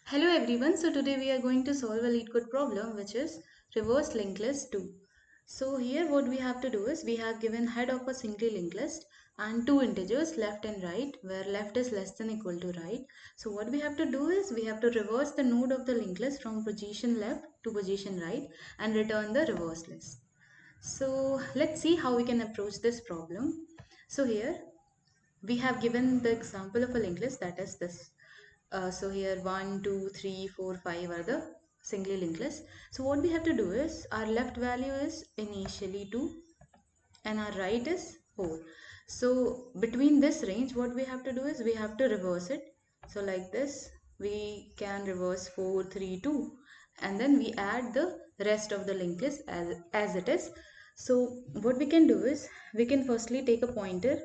Hello everyone, so today we are going to solve a Leetcode problem which is reverse linked list 2. So here what we have to do is we have given head of a single linked list and two integers left and right where left is less than equal to right. So what we have to do is we have to reverse the node of the linked list from position left to position right and return the reverse list. So let's see how we can approach this problem. So here we have given the example of a linked list that is this. So here 1, 2, 3, 4, 5 are the singly linked list. So what we have to do is our left value is initially 2 and our right is 4. So between this range what we have to do is we have to reverse it. So like this we can reverse 4, 3, 2 and then we add the rest of the linked list as it is. So what we can do is we can firstly take a pointer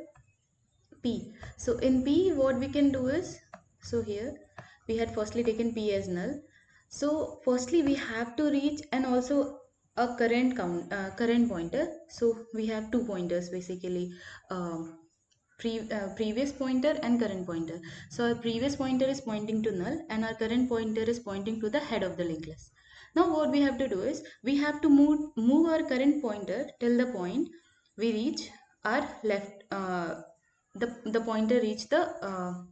P. So in P what we can do is, so here we had firstly taken P as null. So firstly we have to reach and also a current pointer. So we have two pointers basically, previous pointer and current pointer. So our previous pointer is pointing to null and our current pointer is pointing to the head of the linked list. Now what we have to do is we have to move our current pointer till the point we reach our left the pointer reach the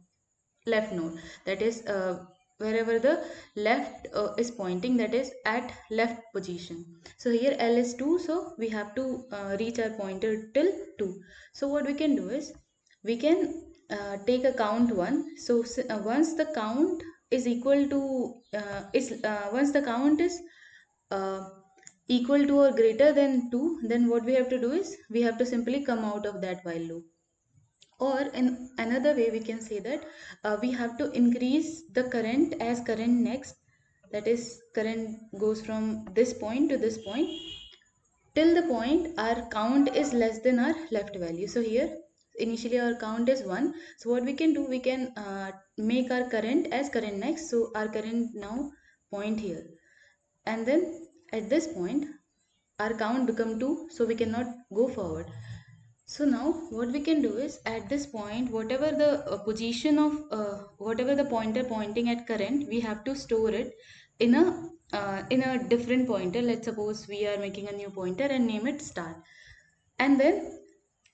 left node, that is wherever the left is pointing, that is at left position. So here L is 2, so we have to reach our pointer till 2. So what we can do is we can take a count 1. So once the count is equal to once the count is uh, equal to or greater than 2, then what we have to do is we have to simply come out of that while loop. Or in another way we can say that we have to increase the current as current next, that is current goes from this point to this point till the point our count is less than our left value. So here initially our count is 1, so what we can do, we can make our current as current next, so our current now point here, and then at this point our count become 2, so we cannot go forward. So now what we can do is at this point whatever the position of whatever the pointer pointing at current, we have to store it in a different pointer. Let's suppose we are making a new pointer and name it start. And then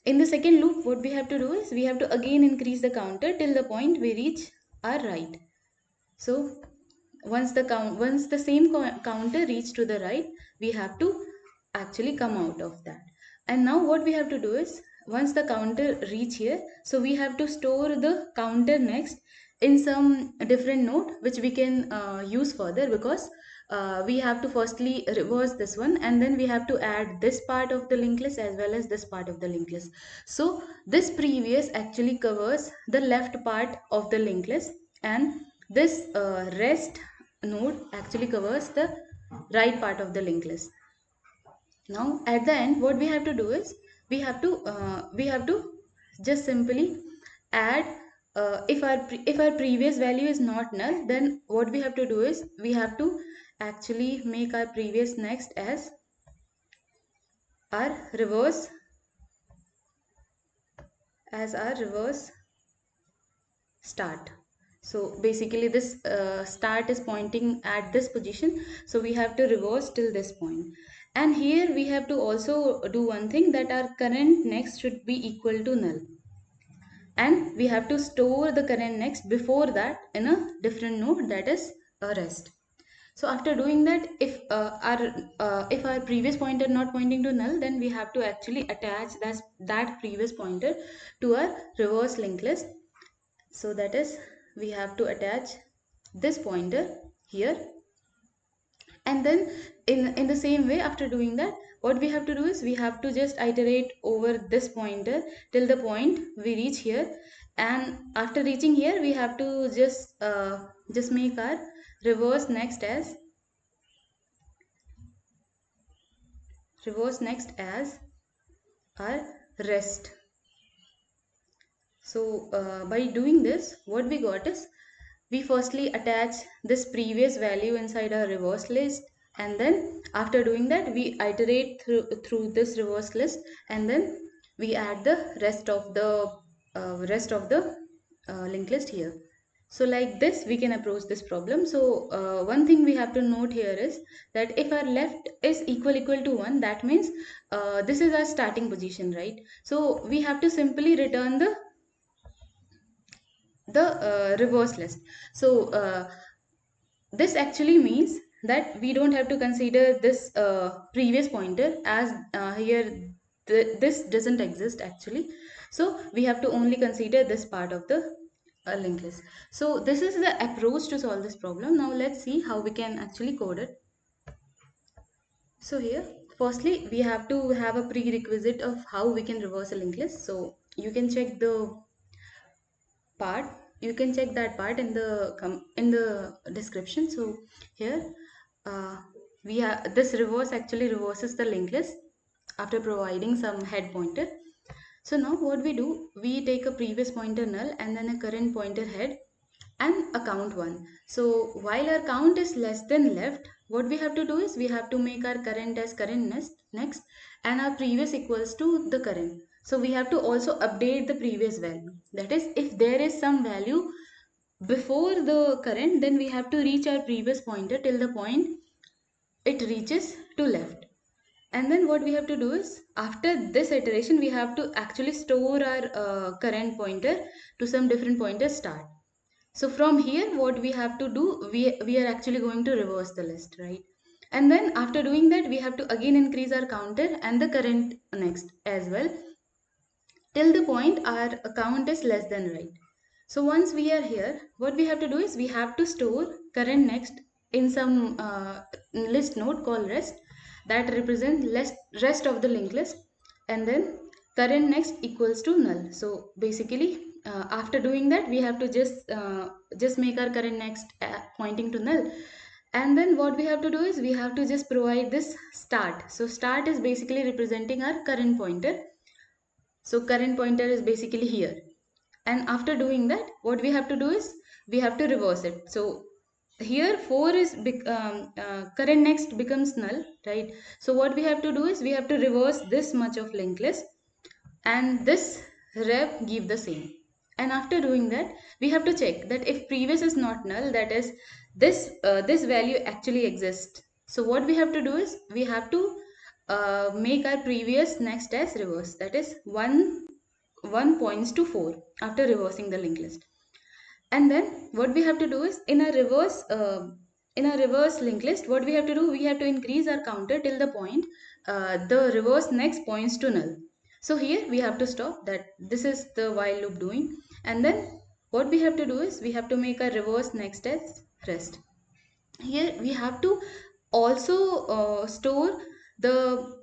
in the second loop what we have to do is we have to again increase the counter till the point we reach our right. So once the same counter reach to the right, we have to actually come out of that. And now what we have to do is once the counter reach here, so we have to store the counter next in some different node which we can use further, because we have to firstly reverse this one and then we have to add this part of the linked list as well as this part of the linked list. So this previous actually covers the left part of the linked list, and this rest node actually covers the right part of the linked list. Now at the end what we have to do is we have to just simply add if our previous value is not null, then what we have to do is we have to actually make our previous next our reverse as our reverse start. So basically this start is pointing at this position, so we have to reverse till this point. And here we have to also do one thing, that our current next should be equal to null, and we have to store the current next before that in a different node, that is a rest. So after doing that, if our previous pointer not pointing to null, then we have to actually attach that previous pointer to our reverse linked list. So that is we have to attach this pointer here, and then in the same way after doing that what we have to do is we have to just iterate over this pointer till the point we reach here. And after reaching here we have to just make our reverse next as our rest. So by doing this what we got is we firstly attach this previous value inside our reverse list, and then after doing that we iterate through this reverse list, and then we add the rest of the linked list here. So like this, we can approach this problem. So one thing we have to note here is that if our left is equal to 1, that means this is our starting position, right? So we have to simply return the reverse list. So this actually means that we don't have to consider this previous pointer, as here this doesn't exist actually. So we have to only consider this part of the linked list. So this is the approach to solve this problem. Now let's see how we can actually code it. So here, firstly, we have to have a prerequisite of how we can reverse a linked list. So you can check the part, you can check that part in the description. So here uh, we have this reverse actually reverses the linked list after providing some head pointer. So now what we do, we take a previous pointer null and then a current pointer head and a count one. So while our count is less than left, what we have to do is we have to make our current as current next and our previous equals to the current. So we have to also update the previous value. That is, if there is some value before the current, then we have to reach our previous pointer till the point it reaches to left. And then what we have to do is after this iteration, we have to actually store our current pointer to some different pointer start. So from here, what we have to do, we are actually going to reverse the list, right? And then after doing that, we have to again increase our counter and the current next as well till the point our count is less than right. So once we are here, what we have to do is we have to store current next in some list node called rest that represents rest of the linked list, and then current next equals to null. So basically, after doing that, we have to just make our current next pointing to null. And then what we have to do is we have to just provide this start. So start is basically representing our current pointer. So current pointer is basically here. And after doing that, what we have to do is we have to reverse it. So here 4 is current next becomes null, right? So what we have to do is we have to reverse this much of linked list and this rep give the same. And after doing that, we have to check that if previous is not null, that is this value actually exists. So what we have to do is we have to make our previous next as reverse, that is 1 points to 4 after reversing the linked list. And then what we have to do is in a reverse linked list, what we have to do, we have to increase our counter till the point the reverse next points to null. So here we have to stop that. This is the while loop doing. And then what we have to do is we have to make a reverse next as rest. Here we have to also store the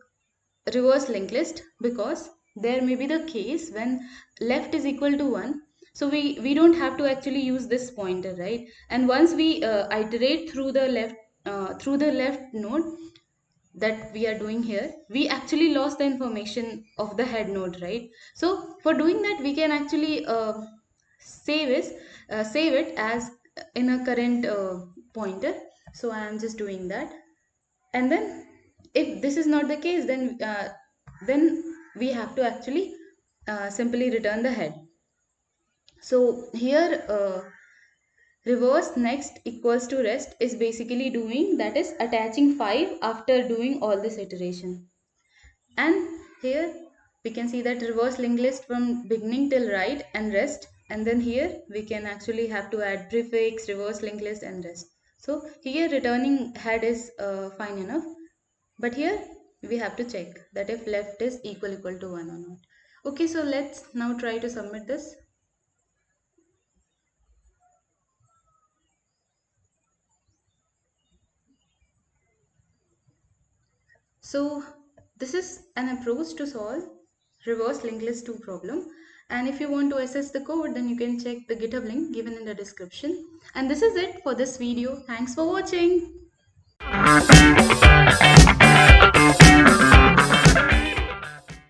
reverse linked list, because there may be the case when left is equal to 1. So we don't have to actually use this pointer, right? And once we iterate through the left node that we are doing here, we actually lost the information of the head node, right? So for doing that, we can actually save it as in a current pointer. So I am just doing that. And then if this is not the case, then we have to actually simply return the head. So here reverse next equals to rest is basically doing, that is attaching 5 after doing all this iteration. And here we can see that reverse linked list from beginning till right and rest. And then here we can actually have to add prefix, reverse linked list and rest. So here returning head is fine enough. But here we have to check that if left is equal to 1 or not. Okay, so let's now try to submit this. So this is an approach to solve reverse linked list 2 problem. And if you want to access the code, then you can check the GitHub link given in the description. And this is it for this video. Thanks for watching.